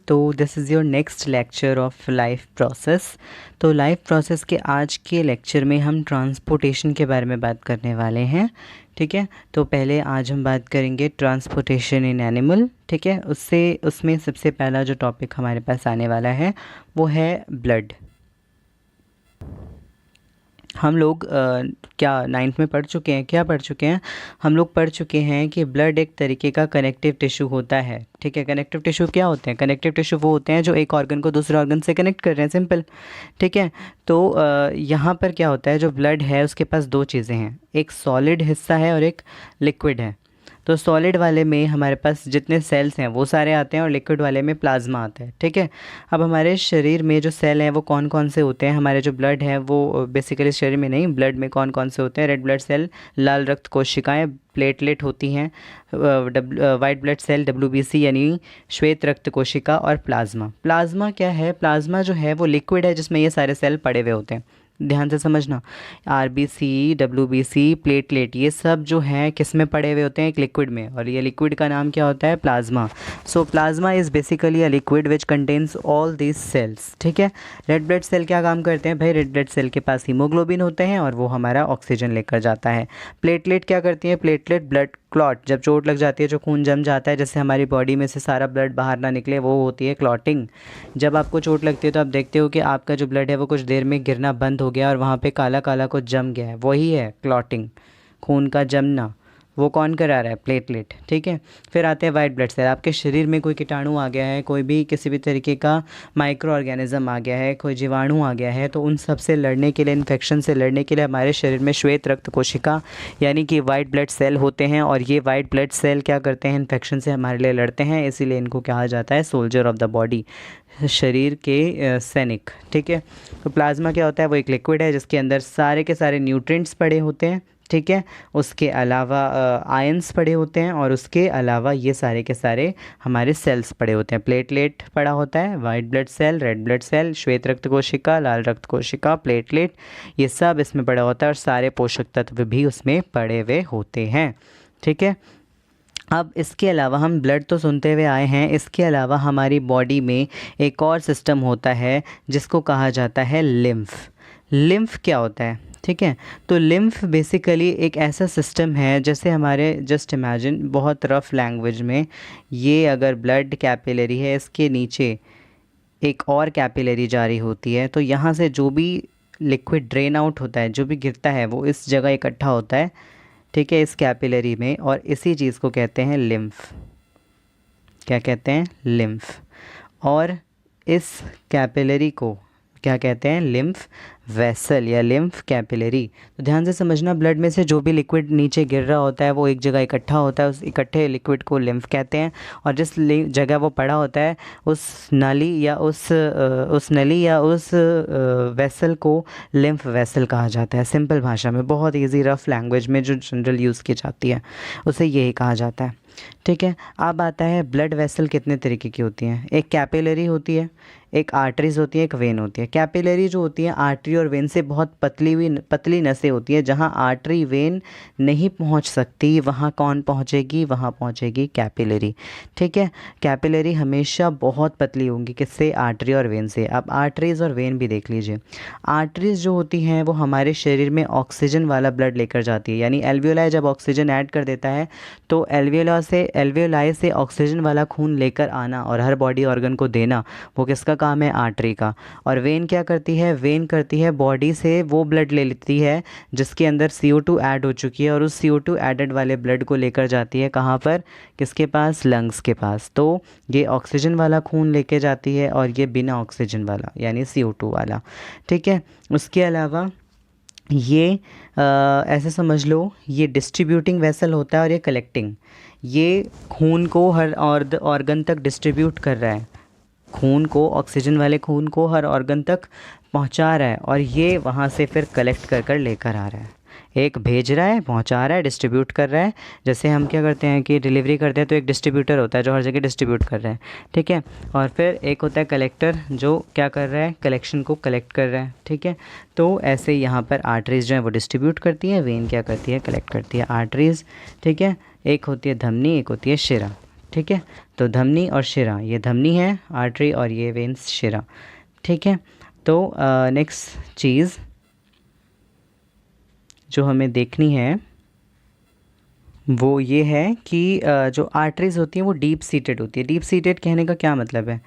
तो this is your next lecture of life process. तो life process के आज के लेक्चर में हम ट्रांसपोर्टेशन के बारे में बात करने वाले हैं। ठीक है, तो पहले आज हम बात करेंगे ट्रांसपोर्टेशन इन एनिमल। ठीक है, उसमें सबसे पहला जो टॉपिक हमारे पास आने वाला है वो है ब्लड। हम लोग क्या 9th में पढ़ चुके हैं, क्या पढ़ चुके हैं हम लोग? पढ़ चुके हैं कि ब्लड एक तरीके का कनेक्टिव टिश्यू होता है। ठीक है, कनेक्टिव टिश्यू क्या होते हैं? कनेक्टिव टिश्यू वो होते हैं जो एक ऑर्गन को दूसरे ऑर्गन से कनेक्ट कर रहे हैं, सिंपल। ठीक है, तो यहाँ पर क्या होता है, जो ब्लड है उसके पास दो चीज़ें हैं, एक सॉलिड हिस्सा है और एक लिक्विड है। तो सॉलिड वाले में हमारे पास जितने सेल्स हैं वो सारे आते हैं और लिक्विड वाले में प्लाज्मा आता है। ठीक है, अब हमारे शरीर में जो सेल हैं वो कौन कौन से होते हैं? हमारे जो ब्लड है वो बेसिकली शरीर में नहीं, ब्लड में कौन कौन से होते हैं? रेड ब्लड सेल, लाल रक्त कोशिकाएं, प्लेटलेट होती हैं, वाइट ब्लड सेल WBC यानी श्वेत रक्त कोशिका, और प्लाज्मा। प्लाज्मा क्या है? प्लाज्मा जो है वो लिक्विड है जिसमें ये सारे सेल पड़े हुए होते हैं। ध्यान से समझना, RBC, WBC, प्लेटलेट, ये सब जो है किस में पड़े हुए होते हैं? एक लिक्विड में, और ये लिक्विड का नाम क्या होता है? Plasma. So plasma is basically a liquid which contains all this cells. ठीक है, रेड ब्लड सेल क्या काम करते हैं भाई? रेड ब्लड सेल के पास हीमोग्लोबिन होते हैं और वो हमारा ऑक्सीजन लेकर जाता है। प्लेटलेट क्या करती है? प्लेटलेट ब्लड क्लॉट, जब चोट लग जाती है, जो खून जम जाता है, जैसे हमारी बॉडी में से सारा ब्लड बाहर ना निकले, वो होती है क्लॉटिंग। जब आपको चोट लगती है तो आप देखते हो कि आपका जो ब्लड है वो कुछ देर में गिरना बंद हो गया और वहाँ पे काला काला कुछ जम गया है, वही है क्लॉटिंग, खून का जमना। वो कौन करा रहा है? प्लेटलेट। ठीक है, फिर आते हैं वाइट ब्लड सेल। आपके शरीर में कोई कीटाणु आ गया है, कोई भी किसी भी तरीके का माइक्रो ऑर्गेनिज्म आ गया है, कोई जीवाणु आ गया है, तो उन सब से लड़ने के लिए, इन्फेक्शन से लड़ने के लिए हमारे शरीर में श्वेत रक्त कोशिका यानी कि वाइट ब्लड सेल होते हैं, और ये वाइट ब्लड सेल क्या करते हैं? इन्फेक्शन से हमारे लिए लड़ते हैं, इसीलिए इनको कहा जाता है सोल्जर ऑफ द बॉडी, शरीर के सैनिक। ठीक है, तो प्लाज्मा क्या होता है? वो एक लिक्विड है जिसके अंदर सारे के सारे न्यूट्रिएंट्स पड़े होते हैं। ठीक है, उसके अलावा आयंस पड़े होते हैं, और उसके अलावा ये सारे के सारे हमारे सेल्स पड़े होते हैं। प्लेटलेट पड़ा होता है, white blood cell, red blood cell, श्वेत रक्त कोशिका, लाल रक्त कोशिका, प्लेटलेट, ये सब इसमें पड़ा होता है, और सारे पोषक तत्व भी उसमें पड़े हुए होते हैं। ठीक है, अब इसके अलावा हम ब्लड तो सुनते हुए आए हैं, इसके अलावा हमारी बॉडी में एक और सिस्टम होता है जिसको कहा जाता है लिम्फ। लिम्फ क्या होता है? ठीक है, तो लिम्फ बेसिकली एक ऐसा सिस्टम है, जैसे हमारे, जस्ट इमेजिन, बहुत रफ लैंग्वेज में, ये अगर ब्लड कैपिलरी है, इसके नीचे एक और कैपिलरी जारी होती है, तो यहाँ से जो भी लिक्विड ड्रेन आउट होता है, जो भी गिरता है, वो इस जगह इकट्ठा होता है। ठीक है, इस कैपिलरी में, और इसी चीज़ को कहते हैं लिम्फ। क्या कहते हैं? लिम्फ। और इस कैपिलरी को क्या कहते हैं? लिम्फ वेसल या लिम्फ कैपिलरी। तो ध्यान से समझना, ब्लड में से जो भी लिक्विड नीचे गिर रहा होता है वो एक जगह इकट्ठा होता है, उस इकट्ठे लिक्विड को लिम्फ कहते हैं, और जिस जगह वो पड़ा होता है उस नली या उस वेसल को लिम्फ वेसल कहा जाता है। सिंपल भाषा में, बहुत इजी रफ लैंग्वेज में जो जनरल यूज़ की जाती है, उसे यही कहा जाता है। ठीक है, अब आता है ब्लड वेसल कितने तरीके की होती हैं? एक कैपिलरी होती है, एक आर्टरीज होती है, एक वेन होती है। कैपिलरी जो होती है आर्टरी और वेन से बहुत पतली नसें होती है, जहाँ आर्टरी वेन नहीं पहुँच सकती, वहाँ कौन पहुँचेगी? वहाँ पहुँचेगी कैपिलरी। ठीक है, कैपिलरी हमेशा बहुत पतली होंगी, किससे? आर्टरी और वेन से। अब आर्टरीज और वेन भी देख लीजिए। आर्टरीज जो होती हैं वो हमारे शरीर में ऑक्सीजन वाला ब्लड लेकर जाती है, यानी एल्वियोलाई जब ऑक्सीजन ऐड कर देता है तो एल्वियोलाई से ऑक्सीजन वाला खून लेकर आना और हर बॉडी ऑर्गन को देना, वो किसका काम है? आर्टरी का। और वेन क्या करती है? वेन करती है बॉडी से वो ब्लड ले लेती है जिसके अंदर CO2 ऐड हो चुकी है, और उस CO2 एडेड वाले ब्लड को लेकर जाती है कहाँ पर? किसके पास? लंग्स के पास। तो ये ऑक्सीजन वाला खून लेके जाती है, और ये बिना ऑक्सीजन वाला यानी CO2 वाला। ठीक है, उसके अलावा ये ऐसे समझ लो, ये डिस्ट्रीब्यूटिंग वेसल होता है, और ये कलेक्टिंग। ये खून को हर ऑर्गन तक डिस्ट्रीब्यूट कर रहा है, खून को, ऑक्सीजन वाले खून को हर ऑर्गन तक पहुंचा रहा है, और ये वहाँ से फिर कलेक्ट कर कर लेकर आ रहा है। एक भेज रहा है, पहुंचा रहा है, डिस्ट्रीब्यूट कर रहा है। जैसे हम क्या करते हैं कि डिलीवरी करते हैं तो एक डिस्ट्रीब्यूटर होता है जो हर जगह डिस्ट्रीब्यूट कर रहा है। ठीक है, और फिर एक होता है कलेक्टर जो क्या कर रहा है? कलेक्शन को कलेक्ट कर रहा है। ठीक है, तो ऐसे यहाँ पर आर्टरीज जो है वो डिस्ट्रीब्यूट करती है, वेन क्या करती है? कलेक्ट करती है। आर्टरीज, ठीक है, एक होती है धमनी, एक होती है शिरा। ठीक है। तो धमनी और शिरा, ये धमनी है आर्टरी और ये वेन्स शिरा, ठीक है। तो नेक्स्ट चीज़ जो हमें देखनी है वो ये है कि जो आर्टरीज़ होती हैं वो डीप सीटेड होती है। डीप सीटेड कहने का क्या मतलब है,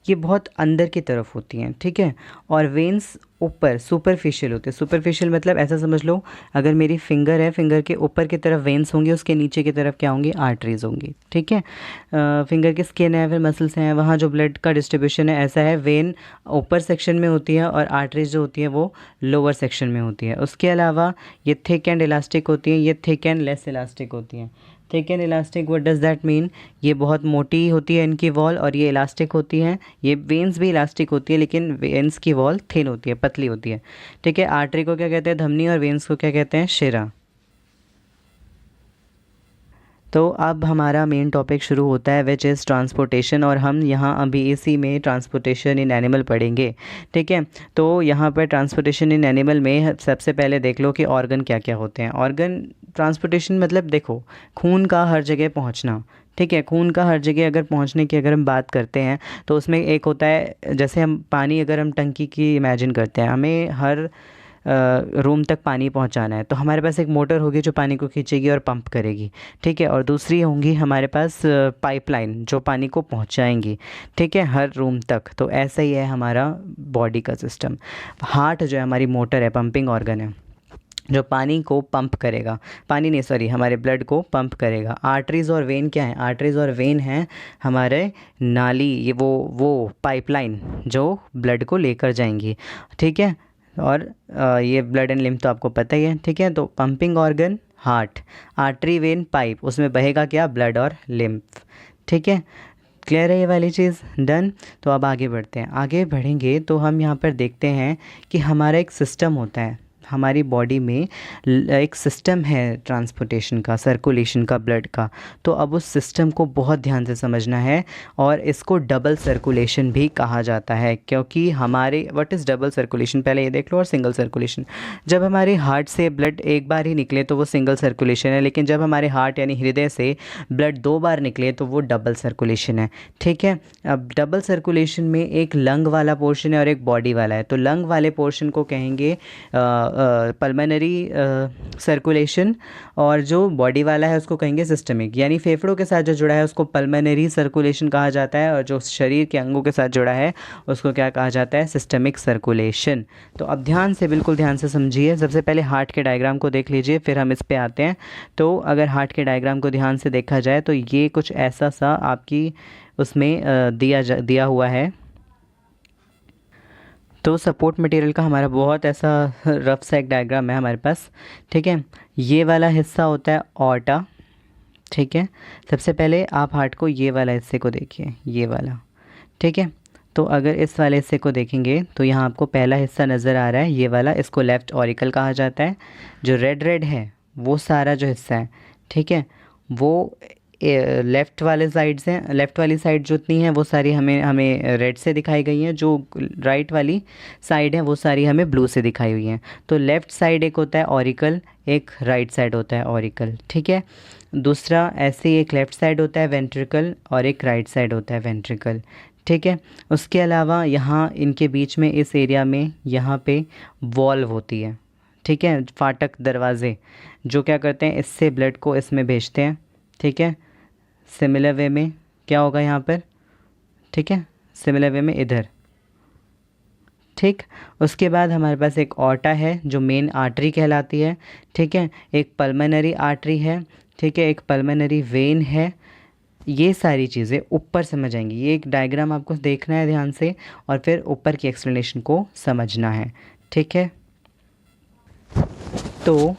ये बहुत अंदर की तरफ होती हैं, ठीक है। और वेन्स ऊपर सुपरफिशियल होते हैं। सुपरफिशियल मतलब ऐसा समझ लो, अगर मेरी फिंगर है, फिंगर के ऊपर की तरफ वेन्स होंगे, उसके नीचे की तरफ क्या होंगी, आर्टरीज़ होंगी, ठीक है। फिंगर की स्किन है, फिर मसल्स हैं, वहाँ जो ब्लड का डिस्ट्रीब्यूशन है ऐसा है, वेन ऊपर सेक्शन में होती है और आर्टरीज जो होती है वो लोअर सेक्शन में होती है। उसके अलावा ये थिक एंड इलास्टिक होती हैं, ये थिक एंड लेस इलास्टिक होती हैं। Thick and elastic, what does that mean, ये बहुत मोटी होती है इनकी वॉल और ये इलास्टिक होती हैं। ये वेन्स भी इलास्टिक होती है लेकिन वेन्स की वॉल थिन होती है, पतली होती है, ठीक है। आर्टरी को क्या कहते हैं, धमनी, और वेन्स को क्या कहते हैं, शिरा। तो अब हमारा मेन टॉपिक शुरू होता है विच इज़ ट्रांसपोर्टेशन, और हम यहाँ अभी इसी में ट्रांसपोर्टेशन इन एनिमल पढ़ेंगे, ठीक है। तो यहाँ पर ट्रांसपोर्टेशन इन एनिमल में सबसे पहले देख लो कि ऑर्गन क्या क्या होते हैं। ऑर्गन ट्रांसपोर्टेशन मतलब देखो, खून का हर जगह पहुँचना, ठीक है। खून का हर जगह अगर पहुंचने की अगर हम बात करते हैं तो उसमें एक होता है, जैसे हम पानी, अगर हम टंकी की इमेजिन करते हैं, हमें हर रूम तक पानी पहुंचाना है, तो हमारे पास एक मोटर होगी जो पानी को खींचेगी और पंप करेगी, ठीक है। और दूसरी होंगी हमारे पास पाइपलाइन जो पानी को पहुंचाएंगी, ठीक है, हर रूम तक। तो ऐसा ही है हमारा बॉडी का सिस्टम। हार्ट जो है हमारी मोटर है, पंपिंग ऑर्गन है जो पानी को पंप करेगा, पानी नहीं सॉरी, हमारे ब्लड को पंप करेगा। आर्टरीज़ और वेन क्या है, आर्टरीज़ और वेन हैं हमारे नाली, ये वो पाइपलाइन जो ब्लड को लेकर जाएंगी, ठीक है। और ये ब्लड एंड लिम्फ तो आपको पता ही है, ठीक है। तो pumping organ heart, artery, when, pipe, उसमें बहेगा क्या, ब्लड और लिम्फ, ठीक है। क्लियर है ये वाली चीज़, डन। तो अब आगे बढ़ते हैं। आगे बढ़ेंगे तो हम यहाँ पर देखते हैं कि हमारा एक सिस्टम होता है, हमारी बॉडी में एक सिस्टम है ट्रांसपोर्टेशन का, सर्कुलेशन का, ब्लड का। तो अब उस सिस्टम को बहुत ध्यान से समझना है, और इसको डबल सर्कुलेशन भी कहा जाता है, क्योंकि हमारे व्हाट इज़ डबल सर्कुलेशन पहले ये देख लो, और सिंगल सर्कुलेशन। जब हमारे हार्ट से ब्लड एक बार ही निकले तो वो सिंगल सर्कुलेशन है, लेकिन जब हमारे हार्ट यानी हृदय से ब्लड 2 बार निकले तो वो डबल सर्कुलेशन है, ठीक है। अब डबल सर्कुलेशन में एक लंग वाला पोर्शन है और एक बॉडी वाला है। तो लंग वाले पोर्शन को कहेंगे पल्मोनरी सर्कुलेशन, और जो बॉडी वाला है उसको कहेंगे सिस्टमिक, यानी फेफड़ों के साथ जो जुड़ा है उसको पल्मोनरी सर्कुलेशन कहा जाता है, और जो शरीर के अंगों के साथ जुड़ा है उसको क्या कहा जाता है, सिस्टमिक सर्कुलेशन। तो अब ध्यान से, बिल्कुल ध्यान से समझिए। सबसे पहले हार्ट के डायग्राम को देख लीजिए, फिर हम इस पे आते हैं। तो अगर हार्ट के डायग्राम को ध्यान से देखा जाए तो ये कुछ ऐसा सा आपकी उसमें दिया हुआ है। तो सपोर्ट मटेरियल का हमारा बहुत ऐसा रफ सा एक डायग्राम है हमारे पास, ठीक है। ये वाला हिस्सा होता है ऑर्टा, ठीक है। सबसे पहले आप हार्ट को ये वाला हिस्से को देखिए, ये वाला, ठीक है। तो अगर इस वाले हिस्से को देखेंगे तो यहाँ आपको पहला हिस्सा नज़र आ रहा है, ये वाला, इसको लेफ़्ट ऑरिकल कहा जाता है। जो रेड रेड है वो सारा जो हिस्सा है, ठीक है, वो लेफ़्ट वाले साइड से, लेफ़्ट वाली साइड जितनी है वो सारी हमें रेड से दिखाई गई हैं, जो राइट वाली साइड है वो सारी हमें ब्लू से दिखाई हुई हैं। तो लेफ़्ट साइड एक होता है ऑरिकल, एक राइट साइड होता है ऑरिकल, ठीक है। दूसरा ऐसे ही एक लेफ़्ट साइड होता है वेंट्रिकल और एक राइट साइड होता है वेंट्रिकल, ठीक है। उसके अलावा यहाँ इनके बीच में इस एरिया में यहाँ पे वॉल्व होती है, ठीक है, फाटक, दरवाजे, जो क्या करते हैं, इससे ब्लड को इसमें भेजते हैं, ठीक है। सिमिलर वे में क्या होगा यहाँ पर, ठीक है, सिमिलर वे में इधर, ठीक। उसके बाद हमारे पास एक ऑर्टा है जो मेन आर्टरी कहलाती है, ठीक है। एक पल्मोनरी आर्टरी है, ठीक है, एक पल्मोनरी वेन है। ये सारी चीज़ें ऊपर समझ आएंगी। ये एक डायग्राम आपको देखना है ध्यान से, और फिर ऊपर की एक्सप्लेनेशन को समझना है, ठीक है। तो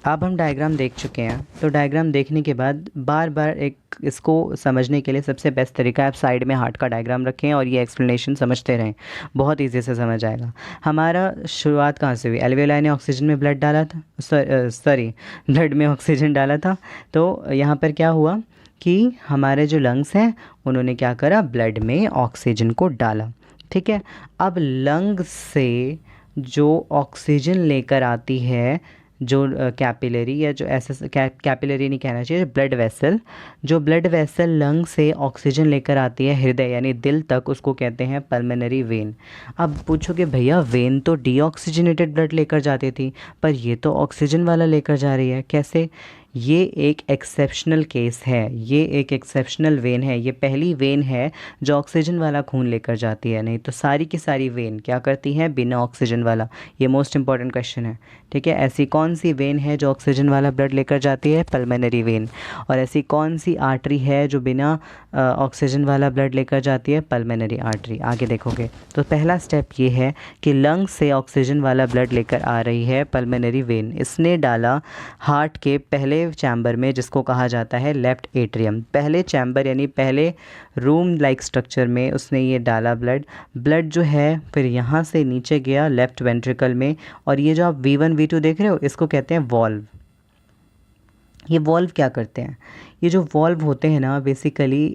अब हम डायग्राम देख चुके हैं, तो डायग्राम देखने के बाद बार बार एक इसको समझने के लिए सबसे बेस्ट तरीका है आप साइड में हार्ट का डायग्राम रखें और ये एक्सप्लेनेशन समझते रहें, बहुत ईजी से समझ आएगा। हमारा शुरुआत कहाँ से हुई, एल्वेओलाई ने ऑक्सीजन में ब्लड डाला था, सॉरी ब्लड में ऑक्सीजन डाला था। तो यहाँ पर क्या हुआ कि हमारे जो लंग्स हैं उन्होंने क्या करा, ब्लड में ऑक्सीजन को डाला, ठीक है। अब लंग से जो ऑक्सीजन लेकर आती है जो कैपिलरी या जो ऐसा कैपिलरी नहीं कहना चाहिए, ब्लड वेसल, जो ब्लड वेसल लंग से ऑक्सीजन लेकर आती है हृदय यानी दिल तक, उसको कहते हैं पल्मोनरी वेन। अब पूछोगे भैया वेन तो डीऑक्सीजनेटेड ब्लड लेकर जाती थी, पर ये तो ऑक्सीजन वाला लेकर जा रही है, कैसे? ये एक एक्सेप्शनल केस है, ये एक एक्सेप्शनल वेन है, ये पहली वेन है जो ऑक्सीजन वाला खून लेकर जाती है, नहीं तो सारी की सारी वेन क्या करती हैं, बिना ऑक्सीजन वाला। ये मोस्ट इंपॉर्टेंट क्वेश्चन है, ठीक है। ऐसी कौन सी वेन है जो ऑक्सीजन वाला ब्लड लेकर जाती है, पल्मोनरी वेन। और ऐसी कौन सी आर्टरी है जो बिना ऑक्सीजन वाला ब्लड लेकर जाती है, पल्मोनरी आर्टरी। आगे देखोगे तो पहला स्टेप ये है कि लंग से ऑक्सीजन वाला ब्लड लेकर आ रही है पल्मोनरी वेन, इसने डाला हार्ट के पहले चैम्बर में जिसको कहा जाता है लेफ्ट एट्रियम। पहले चैम्बर यानी पहले रूम लाइक स्ट्रक्चर में उसने ये डाला ब्लड जो है फिर यहाँ से नीचे गया लेफ्ट वेंट्रिकल में, और ये जो आप V1 V2 देख रहे हो इसको कहते हैं वॉल्व। ये वॉल्व क्या करते हैं, ये जो वॉल्व होते हैं ना बेसिकली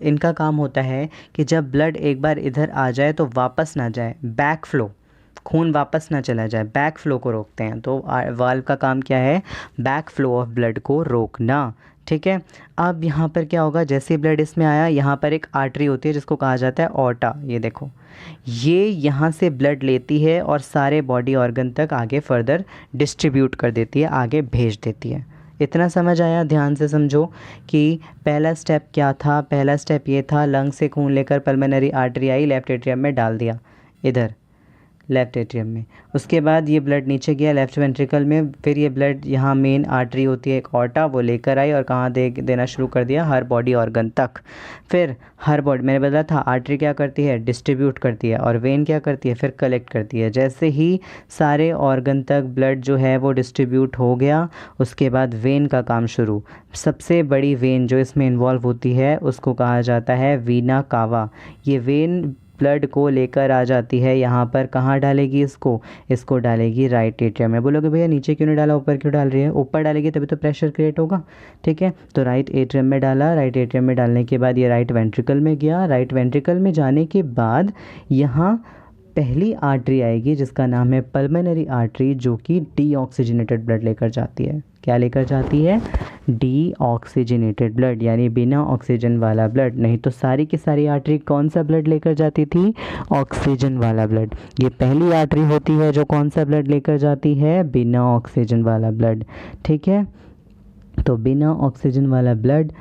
इनका काम होता है कि जब ब्लड एक बार इधर आ जाए तो वापस ना जाए, बैक फ्लो, खून वापस ना चला जाए, बैक फ्लो को रोकते हैं। तो वाल्व का काम क्या है, बैक फ्लो ऑफ ब्लड को रोकना, ठीक है। अब यहाँ पर क्या होगा, जैसे ब्लड इसमें आया यहाँ पर एक आर्टरी होती है जिसको कहा जाता है ऑर्टा, ये देखो, ये यहाँ से ब्लड लेती है और सारे बॉडी ऑर्गन तक आगे फर्दर डिस्ट्रीब्यूट कर देती है, आगे भेज देती है। इतना समझ आया? ध्यान से समझो कि पहला स्टेप क्या था, पहला स्टेप ये था लंग से खून लेकर पल्मोनरी आर्टरी आई, लेफ्ट एट्रियम में डाल दिया, इधर लेफ्ट एट्रियम में। उसके बाद ये ब्लड नीचे गया लेफ्ट वेंट्रिकल में, फिर ये ब्लड यहाँ मेन आर्टरी होती है एक ऑर्टा, वो लेकर आई और कहाँ देना शुरू कर दिया, हर बॉडी ऑर्गन तक। फिर हर बॉडी, मैंने बताया था आर्टरी क्या करती है, डिस्ट्रीब्यूट करती है, और वेन क्या करती है, फिर कलेक्ट करती है। जैसे ही सारे ऑर्गन तक ब्लड जो है वो डिस्ट्रीब्यूट हो गया, उसके बाद वेन का काम शुरू। सबसे बड़ी वेन जो इसमें इन्वॉल्व होती है उसको कहा जाता है वीना कावा। ये वेन ब्लड को लेकर आ जाती है यहाँ पर, कहाँ डालेगी इसको डालेगी राइट एट्रियम में। बोलोगे भैया नीचे क्यों नहीं डाला, ऊपर क्यों डाल रही है? ऊपर डालेगी तभी तो प्रेशर क्रिएट होगा, ठीक है। तो राइट एट्रियम में डाला, राइट एट्रियम में डालने के बाद ये राइट वेंट्रिकल में गया, राइट वेंट्रिकल में जाने के बाद यहाँ पहली आर्टरी आएगी जिसका नाम है पल्मोनरी आर्टरी, जो कि डीऑक्सीजनेटेड ब्लड लेकर जाती है। क्या लेकर जाती है? डीऑक्सीजनेटेड ब्लड, यानी बिना ऑक्सीजन वाला ब्लड। नहीं तो सारी की सारी आर्टरी कौन सा ब्लड लेकर जाती थी? ऑक्सीजन वाला ब्लड। ये पहली आर्टरी होती है जो कौन सा ब्लड लेकर जाती है? बिना ऑक्सीजन वाला ब्लड, ठीक है। तो बिना ऑक्सीजन वाला ब्लड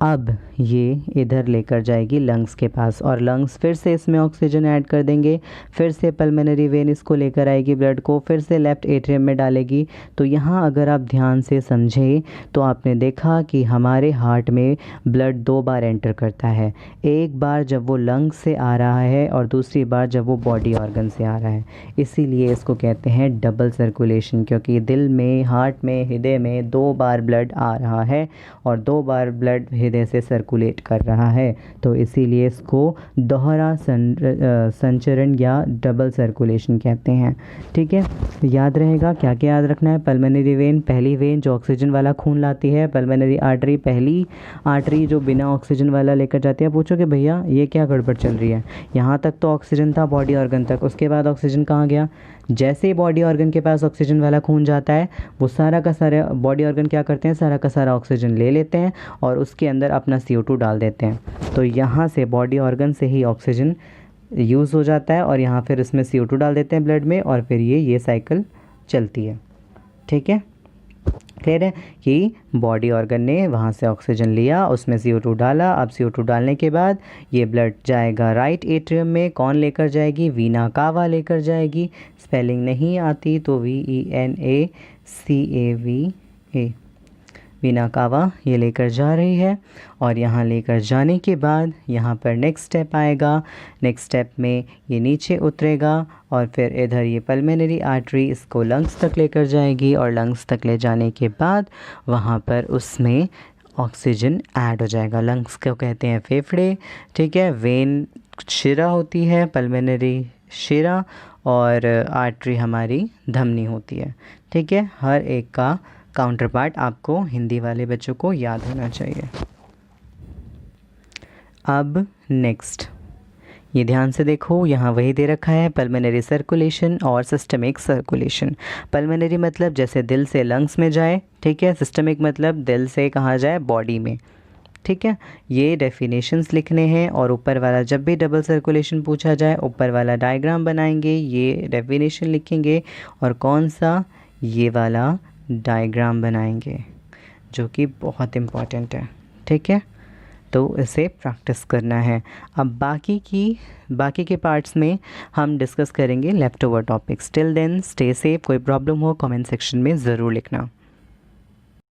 अब ये इधर लेकर जाएगी लंग्स के पास, और लंग्स फिर से इसमें ऑक्सीजन ऐड कर देंगे, फिर से पल्मोनरी वेन इसको लेकर आएगी ब्लड को, फिर से लेफ्ट एट्रियम में डालेगी। तो यहाँ अगर आप ध्यान से समझें तो आपने देखा कि हमारे हार्ट में ब्लड दो बार एंटर करता है, एक बार जब वो लंग्स से आ रहा है और दूसरी बार जब वो बॉडी ऑर्गन से आ रहा है। इसीलिए इसको कहते हैं डबल सर्कुलेशन, क्योंकि दिल में, हार्ट में, हृदय में दो बार ब्लड आ रहा है और दो बार ब्लड हृदय से सर्कुलेट कर रहा है, तो इसीलिए इसको दोहरा संचरण या डबल सर्कुलेशन कहते हैं, ठीक है। याद रहेगा, क्या क्या याद रखना है? पल्मोनरी वेन पहली वेन जो ऑक्सीजन वाला खून लाती है, पल्मोनरी आर्टरी पहली आर्टरी जो बिना ऑक्सीजन वाला लेकर जाती है। पूछोगे भैया ये क्या गड़बड़ चल रही है, यहाँ तक तो ऑक्सीजन था बॉडी ऑर्गन तक, उसके बाद ऑक्सीजन कहाँ गया? जैसे ही बॉडी ऑर्गन के पास ऑक्सीजन वाला खून जाता है, वो सारा का सारा बॉडी ऑर्गन क्या करते हैं, सारा का सारा ऑक्सीजन ले लेते हैं और उसके अंदर अपना CO2 डाल देते हैं। तो यहाँ से बॉडी ऑर्गन से ही ऑक्सीजन यूज़ हो जाता है और यहाँ फिर इसमें CO2 डाल देते हैं ब्लड में, और फिर ये साइकिल चलती है, ठीक है। क्लियर है कि बॉडी ऑर्गन ने वहाँ से ऑक्सीजन लिया, उसमें CO2 डाला, अब CO2 डालने के बाद ये ब्लड जाएगा राइट एट्रियम में। कौन लेकर जाएगी? वीना कावा लेकर जाएगी। स्पेलिंग नहीं आती तो VENACAVA, वीना कावा ये लेकर जा रही है। और यहाँ लेकर जाने के बाद यहाँ पर नेक्स्ट स्टेप आएगा, नेक्स्ट स्टेप में ये नीचे उतरेगा और फिर इधर ये पल्मोनरी आर्टरी इसको लंग्स तक लेकर जाएगी, और लंग्स तक ले जाने के बाद वहाँ पर उसमें ऑक्सीजन ऐड हो जाएगा। लंग्स को कहते हैं फेफड़े, ठीक है। वेन शिरा होती है, पल्मोनरी शिरा, और आर्टरी हमारी धमनी होती है, ठीक है। हर एक का काउंटर पार्ट आपको हिंदी वाले बच्चों को याद होना चाहिए। अब नेक्स्ट ये ध्यान से देखो, यहाँ वही दे रखा है, पल्मोनरी सर्कुलेशन और सिस्टमिक सर्कुलेशन। पल्मोनरी मतलब जैसे दिल से लंग्स में जाए, ठीक है। सिस्टमिक मतलब दिल से कहाँ जाए, बॉडी में, ठीक है। ये डेफिनेशंस लिखने हैं और ऊपर वाला जब भी डबल सर्कुलेशन पूछा जाए ऊपर वाला डायग्राम बनाएंगे, ये डेफिनेशन लिखेंगे और कौन सा, ये वाला डायग्राम बनाएंगे, जो कि बहुत इम्पॉर्टेंट है, ठीक है। तो इसे प्रैक्टिस करना है। अब बाकी के पार्ट्स में हम डिस्कस करेंगे left over topics. Till then stay safe. कोई प्रॉब्लम हो कमेंट सेक्शन में ज़रूर लिखना।